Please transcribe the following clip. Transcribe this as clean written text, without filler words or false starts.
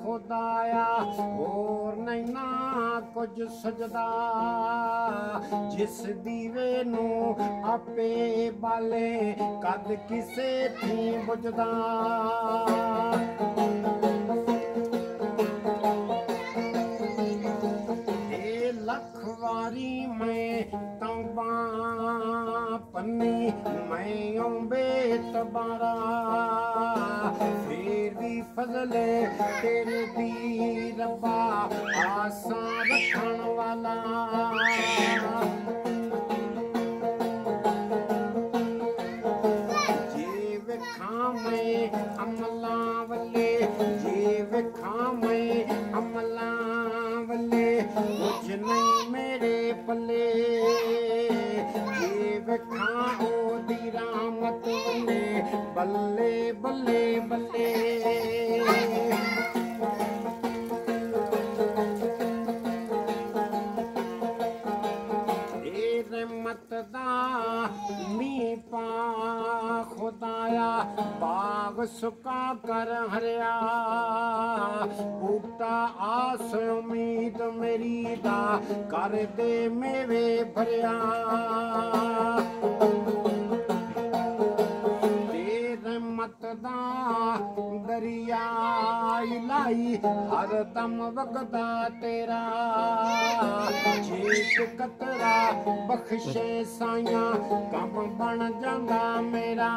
खुदाया और नहीं ना कुछ सजदा जिस दीवे नू आपे बाले कद किसे थी बुझदा लखवारी मैं तंबा पन्नी मैं बेतबारा फिर भी फजले तेरे दी रब्बा आसान रखण वाला जे विखा मैं अमला वले जे विखा मैं अमला वले कुछ नहीं मेरे पले ये विखा ओ दी रामत वले बल्ले बल्ले बल्ले रहमत दा मी पा खुदाया बाग सुका कर हरिया बूटा आस उम्मीद मेरी दा कर दे मेवे भरिया रहमत दा दरिया लाई हर दम वगदा तेरा छेक कतरा बख्शे साया कम बन जांदा मेरा।